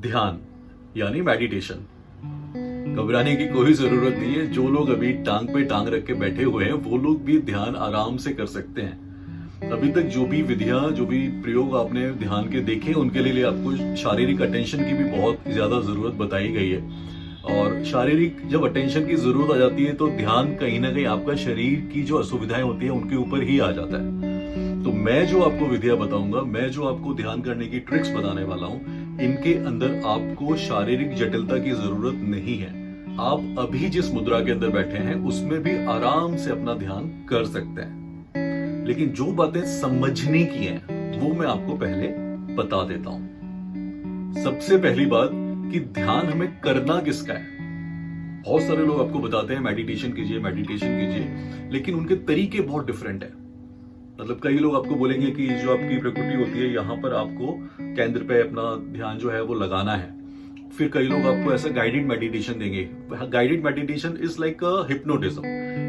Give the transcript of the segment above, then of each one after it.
ध्यान यानी मेडिटेशन। घबराने की कोई जरूरत नहीं है। जो लोग अभी टांग पे टांग रख के बैठे हुए हैं वो लोग भी ध्यान आराम से कर सकते हैं। अभी तक जो भी विधियां, जो भी प्रयोग आपने ध्यान के देखे, उनके लिए आपको शारीरिक अटेंशन की भी बहुत ज्यादा जरूरत बताई गई है। और शारीरिक जब अटेंशन की जरूरत आ जाती है तो ध्यान कहीं ना कहीं आपका शरीर की जो असुविधाएं होती है उनके ऊपर ही आ जाता है। तो मैं जो आपको विधियां बताऊंगा, मैं जो आपको ध्यान करने की ट्रिक्स बताने वाला हूं, इनके अंदर आपको शारीरिक जटिलता की जरूरत नहीं है। आप अभी जिस मुद्रा के अंदर बैठे हैं उसमें भी आराम से अपना ध्यान कर सकते हैं। लेकिन जो बातें समझने की हैं वो मैं आपको पहले बता देता हूं। सबसे पहली बात कि ध्यान हमें करना किसका है। बहुत सारे लोग आपको बताते हैं मेडिटेशन कीजिए, मेडिटेशन कीजिए, लेकिन उनके तरीके बहुत डिफरेंट है। मतलब कई लोग आपको बोलेंगे कि जो आपकी प्रकृति होती है यहाँ पर आपको केंद्र पे अपना ध्यान जो है वो लगाना है। फिर कई लोग आपको ऐसा गाइडेड मेडिटेशन देंगे। Guided meditation is like hypnotism.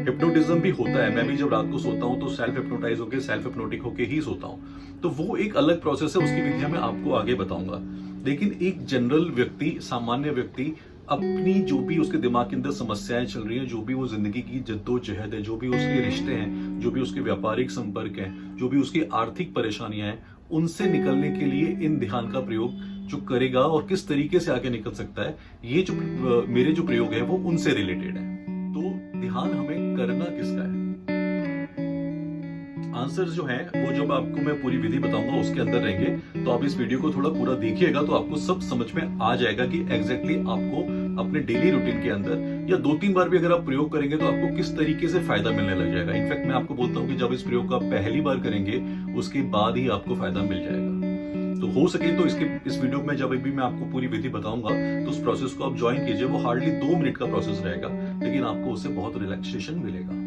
Hypnotism भी होता है। मैं भी जब रात को सोता हूँ तो सेल्फ हिप्नोटाइज होकर, सेल्फ हिप्नोटिक होकर ही सोता हूँ। तो वो एक अलग प्रोसेस है, उसकी विधियां मैं आपको आगे बताऊंगा। लेकिन एक जनरल व्यक्ति, सामान्य व्यक्ति अपनी जो भी उसके दिमाग के अंदर समस्याएं चल रही हैं, जो भी वो जिंदगी की जद्दोजहद है, जो भी उसके रिश्ते हैं, जो भी उसके व्यापारिक संपर्क हैं, जो भी उसकी आर्थिक परेशानियां हैं, उनसे निकलने के लिए इन ध्यान का प्रयोग जो करेगा और किस तरीके से आगे निकल सकता है, ये जो मेरे जो प्रयोग है वो उनसे रिलेटेड है। तो ध्यान हमें करना किसका है? आंसर जो है वो जब आपको मैं पूरी विधि बताऊंगा उसके अंदर रहेंगे। तो आप इस वीडियो को थोड़ा पूरा देखिएगा तो आपको सब समझ में आ जाएगा कि एग्जैक्टली आपको अपने डेली रूटीन के अंदर या 2-3 बार भी अगर आप प्रयोग करेंगे तो आपको किस तरीके से फायदा मिलने लग जाएगा। इनफैक्ट मैं आपको बोलता हूँ कि जब इस प्रयोग का पहली बार करेंगे उसके बाद ही आपको फायदा मिल जाएगा। तो हो सके तो इस वीडियो में जब भी मैं आपको पूरी विधि बताऊंगा तो उस प्रोसेस को आप ज्वाइन कीजिए। वो हार्डली 2 मिनट का प्रोसेस रहेगा, लेकिन आपको उससे बहुत रिलैक्सेशन मिलेगा।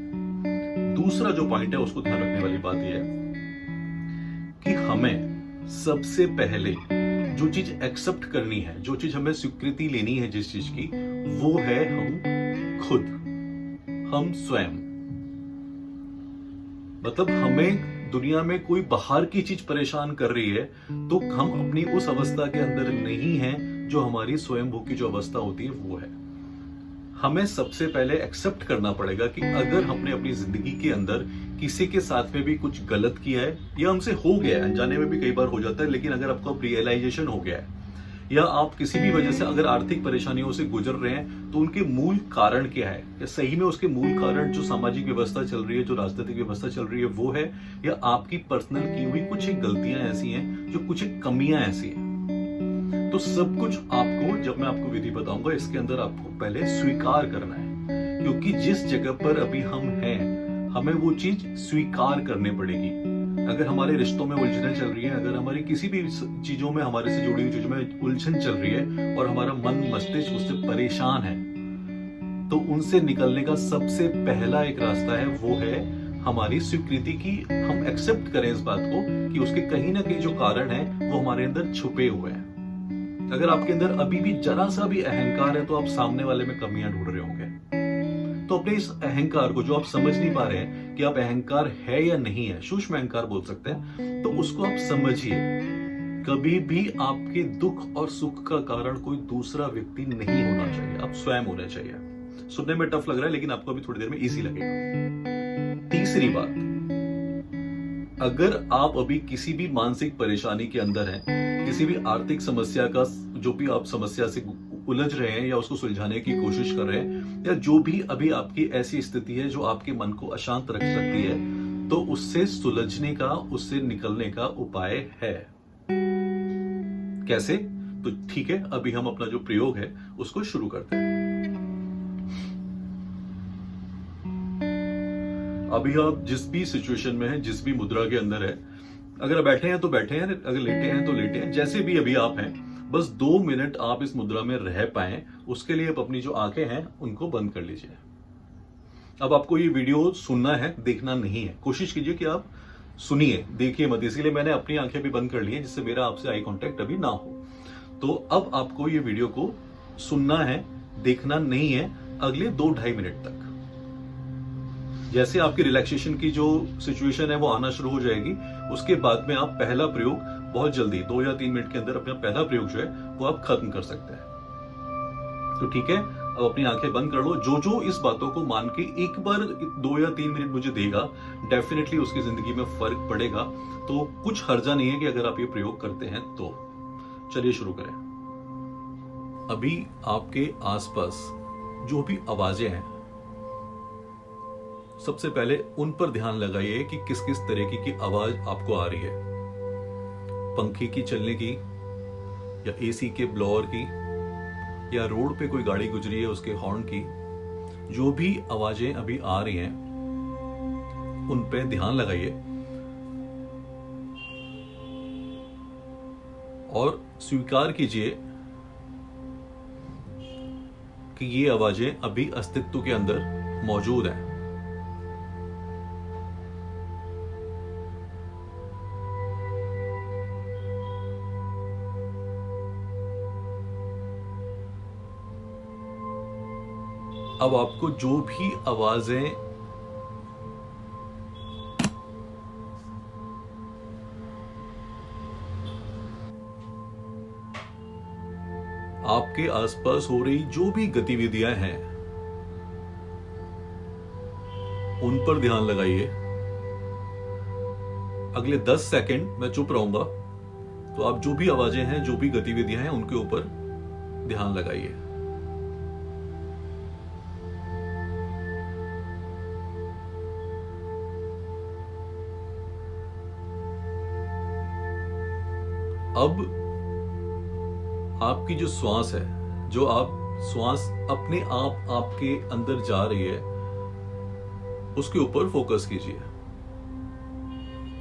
दूसरा जो पॉइंट है उसको ध्यान रखने वाली बात यह है कि हमें सबसे पहले जो चीज एक्सेप्ट करनी है, जो चीज हमें स्वीकृति लेनी है जिस चीज की, वो है हम खुद, हम स्वयं। मतलब हमें दुनिया में कोई बाहर की चीज परेशान कर रही है तो हम अपनी उस अवस्था के अंदर नहीं हैं जो हमारी स्वयंभू की जो अवस्था होती है वो है। हमें सबसे पहले एक्सेप्ट करना पड़ेगा कि अगर हमने अपनी जिंदगी के अंदर किसी के साथ में भी कुछ गलत किया है या हमसे हो गया है, अनजाने में भी कई बार हो जाता है, लेकिन अगर आपको रियलाइजेशन हो गया है या आप किसी भी वजह से अगर आर्थिक परेशानियों से गुजर रहे हैं तो उनके मूल कारण क्या है, या सही में उसके मूल कारण जो सामाजिक व्यवस्था चल रही है, जो राजनीतिक व्यवस्था चल रही है वो है, या आपकी पर्सनल की हुई कुछ एक गलतियां ऐसी हैं, जो कुछ एक कमियां ऐसी हैं। तो सब कुछ आपको, जब मैं आपको विधि बताऊंगा, इसके अंदर आपको पहले स्वीकार करना है। क्योंकि जिस जगह पर अभी हम हैं हमें वो चीज स्वीकार करनी पड़ेगी। अगर हमारे रिश्तों में उलझनें चल रही हैं, अगर हमारी किसी भी चीजों में, हमारे से जुड़ी हुई चीजों में उलझन चल रही है और हमारा मन मस्तिष्क उससे परेशान है, तो उनसे निकलने का सबसे पहला एक रास्ता है, वो है हमारी स्वीकृति की। हम एक्सेप्ट करें इस बात को कि उसके कहीं ना कहीं जो कारण है वो हमारे अंदर छुपे हुए हैं। अगर आपके अंदर अभी भी जरा सा भी अहंकार है तो आप सामने वाले में कमियां ढूंढ रहे होंगे। तो अपने इस अहंकार को, जो आप समझ नहीं पा रहे हैं कि आप अहंकार है या नहीं है, सूक्ष्म अहंकार बोल सकते हैं, तो उसको आप समझिए। कभी भी आपके दुख और सुख का कारण कोई दूसरा व्यक्ति नहीं होना चाहिए, आप स्वयं होने चाहिए। सुनने में टफ लग रहा है लेकिन आपको अभी थोड़ी देर में इजी लगेगा। तीसरी बात, अगर आप अभी किसी भी मानसिक परेशानी के अंदर हैं, किसी भी आर्थिक समस्या का, जो भी आप समस्या से उलझ रहे हैं या उसको सुलझाने की कोशिश कर रहे हैं, या जो भी अभी आपकी ऐसी स्थिति है जो आपके मन को अशांत रख सकती है, तो उससे सुलझने का, उससे निकलने का उपाय है। कैसे? तो ठीक है, अभी हम अपना जो प्रयोग है उसको शुरू करते हैं। अभी आप जिस भी सिचुएशन में हैं, जिस भी मुद्रा के अंदर है, अगर बैठे हैं तो बैठे हैं, अगर लेटे हैं तो लेटे हैं, जैसे भी अभी आप हैं, बस 2 मिनट आप इस मुद्रा में रह पाएं, उसके लिए आप अपनी जो आंखें हैं उनको बंद कर लीजिए। अब आपको ये वीडियो सुनना है, देखना नहीं है। कोशिश कीजिए कि आप सुनिए, देखिए मत। इसीलिए मैंने अपनी आंखें भी बंद कर ली है जिससे मेरा आपसे आई कांटेक्ट अभी ना हो। तो अब आपको ये वीडियो को सुनना है, देखना नहीं है अगले 2-2.5 मिनट तक। जैसे आपकी रिलैक्सेशन की जो सिचुएशन है वो आना शुरू हो जाएगी, उसके बाद में आप पहला प्रयोग बहुत जल्दी 2 या 3 मिनट के अंदर अपना पहला प्रयोग जो है वो आप खत्म कर सकते हैं। तो ठीक है, अब अपनी आंखें बंद कर लो। जो जो इस बातों को मान के एक बार 2 या 3 मिनट मुझे देगा, डेफिनेटली उसकी जिंदगी में फर्क पड़ेगा। तो कुछ हर्जा नहीं है कि अगर आप ये प्रयोग करते हैं तो। चलिए शुरू करें। अभी आपके आसपास जो भी आवाजें हैं, सबसे पहले उन पर ध्यान लगाइए कि किस किस तरीके की आवाज आपको आ रही है। पंखे की चलने की, या एसी के ब्लोअर की, या रोड पे कोई गाड़ी गुजरी है उसके हॉर्न की। जो भी आवाजें अभी आ रही हैं उन पे ध्यान लगाइए और स्वीकार कीजिए कि ये आवाजें अभी अस्तित्व के अंदर मौजूद हैं। अब आपको जो भी आवाजें आपके आसपास हो रही जो भी गतिविधियां हैं उन पर ध्यान लगाइए। अगले 10 सेकंड मैं चुप रहूंगा, तो आप जो भी आवाजें हैं, जो भी गतिविधियां हैं, उनके ऊपर ध्यान लगाइए। अब आपकी जो श्वास है, जो आप श्वास अपने आप आपके अंदर जा रही है, उसके ऊपर फोकस कीजिए।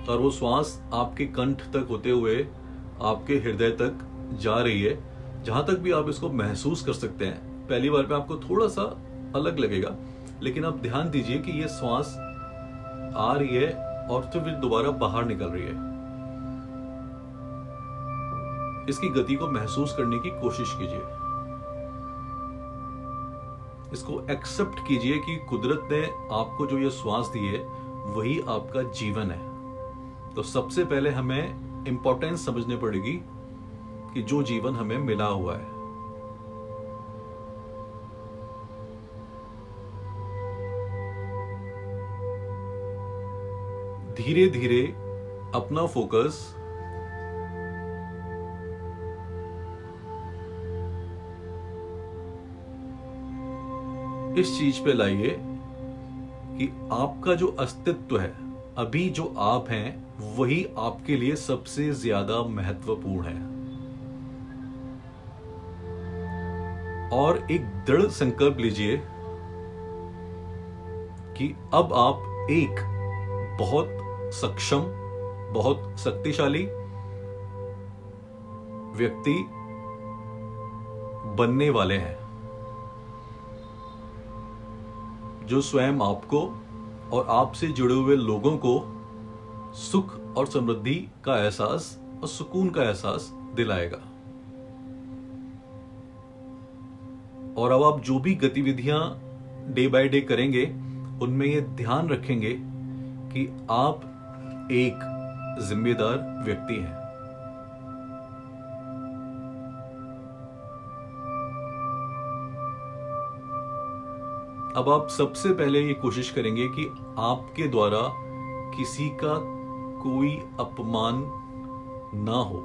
और वो श्वास आपके कंठ तक होते हुए आपके हृदय तक जा रही है। जहां तक भी आप इसको महसूस कर सकते हैं, पहली बार में आपको थोड़ा सा अलग लगेगा, लेकिन आप ध्यान दीजिए कि ये श्वास आ रही है और फिर दोबारा बाहर निकल रही है। इसकी गति को महसूस करने की कोशिश कीजिए। इसको एक्सेप्ट कीजिए कि कुदरत ने आपको जो ये श्वास दी है वही आपका जीवन है। तो सबसे पहले हमें इंपॉर्टेंस समझनी पड़ेगी कि जो जीवन हमें मिला हुआ है। धीरे धीरे अपना फोकस इस चीज पे लाइए कि आपका जो अस्तित्व है, अभी जो आप हैं, वही आपके लिए सबसे ज्यादा महत्वपूर्ण है। और एक दृढ़ संकल्प लीजिए कि अब आप एक बहुत सक्षम, बहुत शक्तिशाली व्यक्ति बनने वाले हैं, जो स्वयं आपको और आपसे जुड़े हुए लोगों को सुख और समृद्धि का एहसास और सुकून का एहसास दिलाएगा। और अब आप जो भी गतिविधियां डे बाय डे करेंगे, उनमें ये ध्यान रखेंगे कि आप एक जिम्मेदार व्यक्ति हैं। अब आप सबसे पहले ये कोशिश करेंगे कि आपके द्वारा किसी का कोई अपमान ना हो।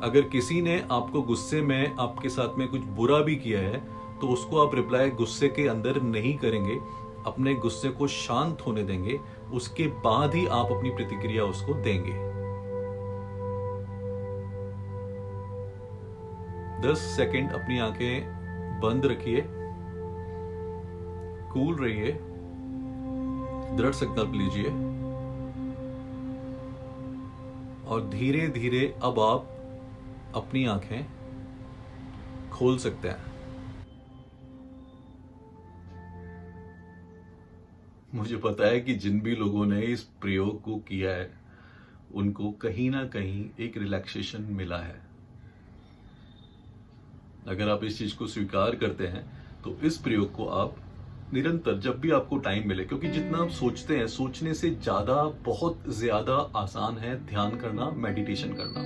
अगर किसी ने आपको गुस्से में आपके साथ में कुछ बुरा भी किया है, तो उसको आप रिप्लाई गुस्से के अंदर नहीं करेंगे, अपने गुस्से को शांत होने देंगे, उसके बाद ही आप अपनी प्रतिक्रिया उसको देंगे। 10 सेकंड अपनी आंखें बंद रखिए, कूल रहिए, दृढ़ संकल्प लीजिए और धीरे धीरे अब आप अपनी आंखें खोल सकते हैं। मुझे पता है कि जिन भी लोगों ने इस प्रयोग को किया है, उनको कहीं ना कहीं एक रिलैक्सेशन मिला है। अगर आप इस चीज को स्वीकार करते हैं, तो इस प्रयोग को आप निरंतर जब भी आपको टाइम मिले, क्योंकि जितना आप सोचते हैं, सोचने से ज्यादा, बहुत ज्यादा आसान है ध्यान करना, मेडिटेशन करना।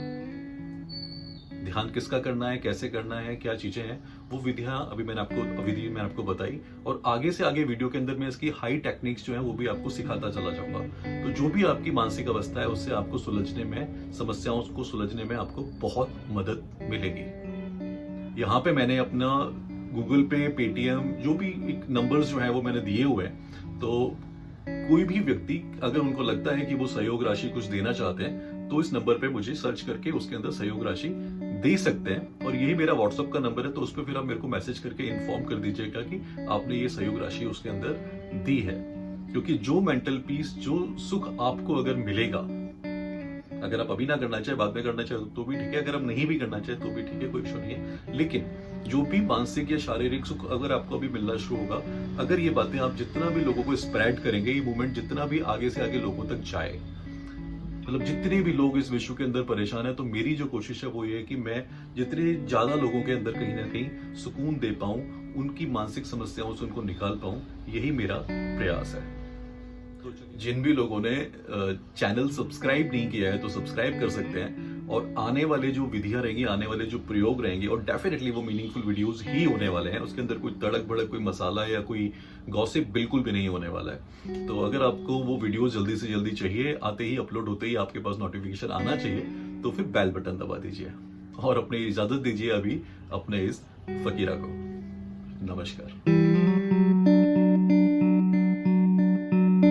ध्यान किसका करना है, कैसे करना है, क्या चीजें हैं, वो विधि मैंने आपको बताई। और आगे से आगे वीडियो के अंदर मैं इसकी हाई टेक्निक्स जो है वो भी आपको सिखाता चला जाऊंगा। तो जो भी आपकी मानसिक अवस्था है उससे आपको सुलझने में, समस्याओं को सुलझने में आपको बहुत मदद मिलेगी। यहाँ पे मैंने अपना गूगल पे, पेटीएम, जो भी एक नंबर्स जो है वो मैंने दिए हुए हैं। तो कोई भी व्यक्ति अगर उनको लगता है कि वो सहयोग राशि कुछ देना चाहते हैं तो इस नंबर पे मुझे सर्च करके उसके अंदर सहयोग राशि दे सकते हैं। और यही मेरा व्हाट्सएप का नंबर है, तो उस पर फिर आप मेरे को मैसेज करके इन्फॉर्म कर दीजिएगा कि आपने ये सहयोग राशि उसके अंदर दी है। क्योंकि जो मेंटल पीस, जो सुख आपको अगर मिलेगा, अगर आप अभी ना करना चाहे, बाद में करना चाहे तो भी ठीक है, अगर आप नहीं भी करना चाहे तो भी ठीक है, कोई इशू नहीं है। लेकिन जो भी मानसिक या शारीरिक सुख अगर आपको अभी मिलना शुरू होगा, अगर ये बातें आप जितना भी लोगों को स्प्रेड करेंगे, ये मूवमेंट जितना भी आगे से आगे लोगों तक जाए, मतलब जितने भी लोग इस विश्व के अंदर परेशान है, तो मेरी जो कोशिश है वो ये है कि मैं जितने ज्यादा लोगों के अंदर कहीं ना कहीं सुकून दे पाऊं, उनकी मानसिक समस्याओं से उनको निकाल पाऊं, यही मेरा प्रयास है। तो जिन भी लोगों ने चैनल सब्सक्राइब नहीं किया है तो सब्सक्राइब कर सकते हैं। और आने वाले जो विधियां रहेंगी, आने वाले जो प्रयोग रहेंगे, और डेफिनेटली वो मीनिंगफुल वीडियोस ही होने वाले हैं। उसके अंदर कोई तड़क भड़क, कोई मसाला या कोई गॉसिप बिल्कुल भी नहीं होने वाला है। तो अगर आपको वो वीडियो जल्दी से जल्दी चाहिए, आते ही, अपलोड होते ही आपके पास नोटिफिकेशन आना चाहिए, तो फिर बेल बटन दबा दीजिए और अपनी इजाजत दीजिए अभी अपने इस फकीरा को। नमस्कार।